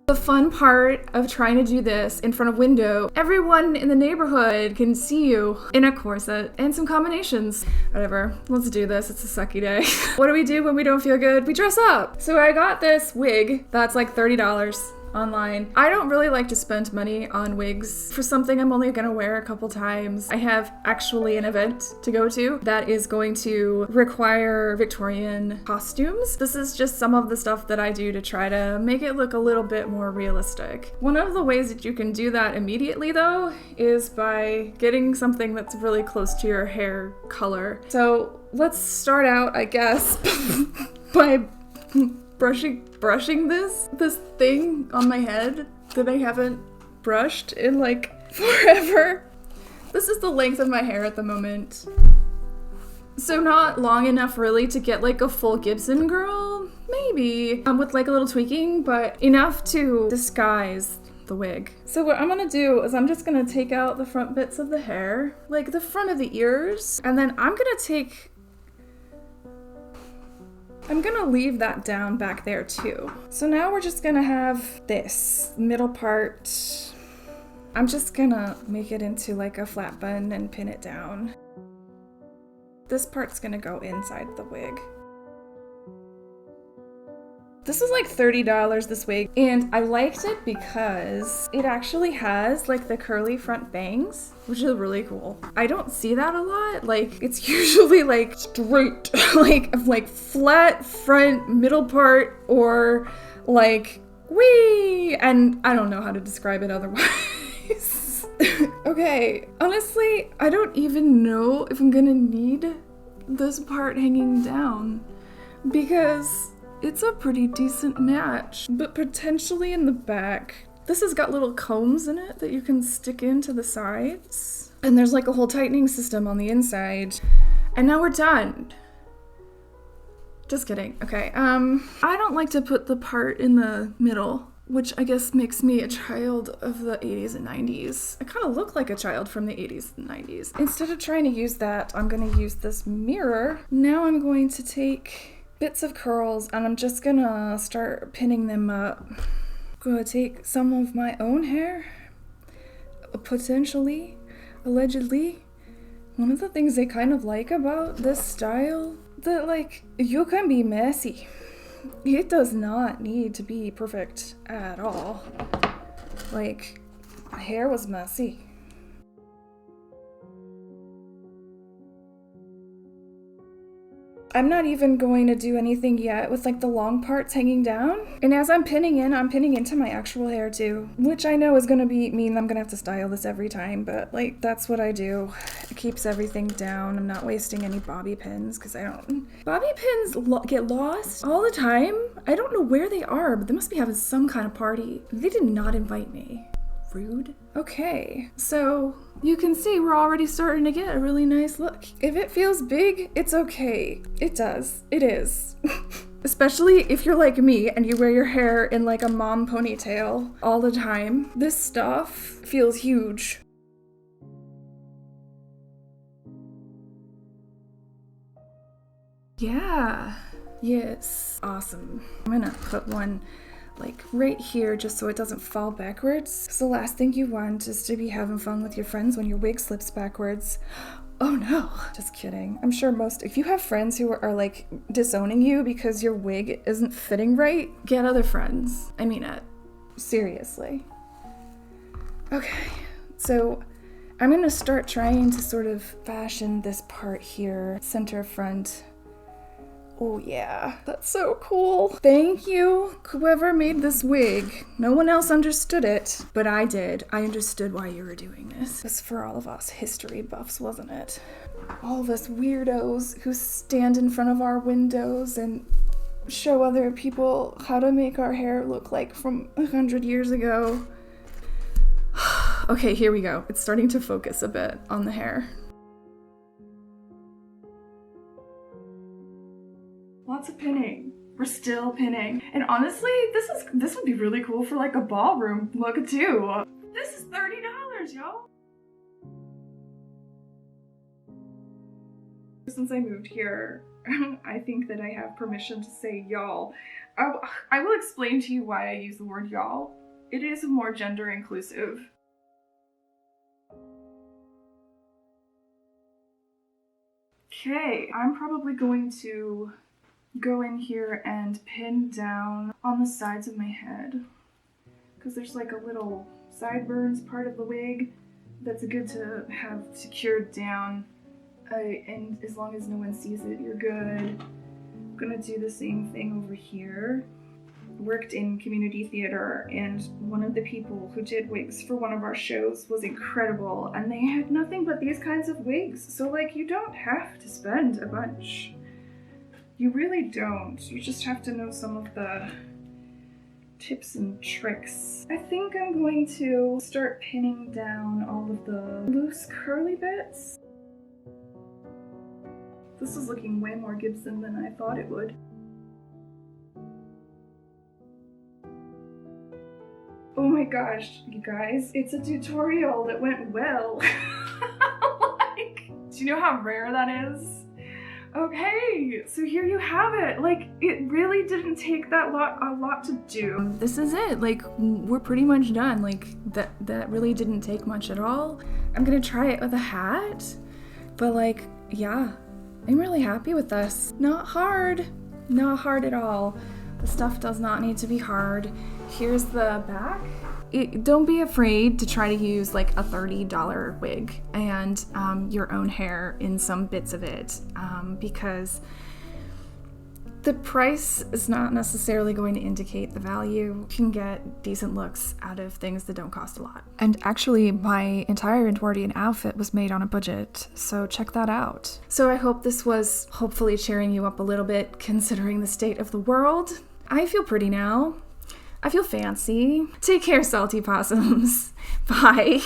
The fun part of trying to do this in front of window, everyone in the neighborhood can see you in a corset and some combinations. Whatever, let's do this, it's a sucky day. What do we do when we don't feel good? We dress up. So I got this wig that's like $30 online. I don't really like to spend money on wigs for something I'm only gonna wear a couple times. I have actually an event to go to that is going to require Victorian costumes. This is just some of the stuff that I do to try to make it look a little bit more realistic. One of the ways that you can do that immediately though is by getting something that's really close to your hair color. So let's start out, I guess, by brushing this thing on my head that I haven't brushed in like forever. This is the length of my hair at the moment. So not long enough really to get like a full Gibson Girl, maybe, with like a little tweaking, but enough to disguise the wig. So what I'm gonna do is I'm just gonna take out the front bits of the hair, like the front of the ears, and then I'm gonna leave that down back there too. So now we're just gonna have this middle part. I'm just gonna make it into like a flat bun and pin it down. This part's gonna go inside the wig. This is like $30, this wig, and I liked it because it actually has like the curly front bangs, which is really cool. I don't see that a lot. Like, it's usually like straight, like flat front middle part, or like wee, and I don't know how to describe it otherwise. Okay, honestly, I don't even know if I'm gonna need this part hanging down because it's a pretty decent match, but potentially in the back. This has got little combs in it that you can stick into the sides. And there's like a whole tightening system on the inside. And now we're done. Just kidding. Okay, I don't like to put the part in the middle, which I guess makes me a child of the 80s and 90s. I kind of look like a child from the 80s and 90s. Instead of trying to use that, I'm gonna use this mirror. Now I'm going to take bits of curls and I'm just gonna start pinning them up. I'm gonna take some of my own hair, potentially, allegedly. One of the things I kind of like about this style, that like, you can be messy. It does not need to be perfect at all. Like, my hair was messy. I'm not even going to do anything yet with like the long parts hanging down. And as I'm pinning into my actual hair too, which I know is gonna mean I'm gonna have to style this every time, but like that's what I do. It keeps everything down. I'm not wasting any bobby pins because bobby pins get lost all the time. I don't know where they are, but they must be having some kind of party. They did not invite me. Rude. Okay, so you can see we're already starting to get a really nice look. If it feels big, it's okay. It does. It is. Especially if you're like me and you wear your hair in like a mom ponytail all the time. This stuff feels huge. Yeah. Yes. Awesome. I'm gonna put one like right here just so it doesn't fall backwards. Because the last thing you want is to be having fun with your friends when your wig slips backwards. Oh no, just kidding. I'm sure if you have friends who are like disowning you because your wig isn't fitting right, get other friends. I mean it. Seriously. Okay, so I'm gonna start trying to sort of fashion this part here, center front. Oh yeah, that's so cool. Thank you, whoever made this wig. No one else understood it, but I did. I understood why you were doing this. It was for all of us history buffs, wasn't it? All of us weirdos who stand in front of our windows and show other people how to make our hair look like from 100 years ago. Okay, here we go. It's starting to focus a bit on the hair. Lots of pinning. We're still pinning. And honestly, this would be really cool for like a ballroom look too. This is $30, y'all. Since I moved here, I think that I have permission to say y'all. I will explain to you why I use the word y'all. It is more gender inclusive. Okay, I'm probably going to go in here and pin down on the sides of my head because there's like a little sideburns part of the wig that's good to have secured down, and as long as no one sees it, you're good. I'm gonna do the same thing over here. Worked in community theater, and one of the people who did wigs for one of our shows was incredible, and they had nothing but these kinds of wigs, so like you don't have to spend a bunch. You really don't. You just have to know some of the tips and tricks. I think I'm going to start pinning down all of the loose curly bits. This is looking way more Gibson than I thought it would. Oh my gosh, you guys, it's a tutorial that went well. Like, do you know how rare that is? Okay, so here you have it. Like, it really didn't take a lot to do. This is it. Like, we're pretty much done. Like, that really didn't take much at all. I'm gonna try it with a hat, but like, yeah, I'm really happy with this. Not hard at all. The stuff does not need to be hard. Here's the back. Don't be afraid to try to use like a $30 wig and your own hair in some bits of it, because the price is not necessarily going to indicate the value. You can get decent looks out of things that don't cost a lot. And actually, my entire Edwardian outfit was made on a budget, so check that out. So I hope this was hopefully cheering you up a little bit, considering the state of the world. I feel pretty now. I feel fancy. Take care, salty possums. Bye.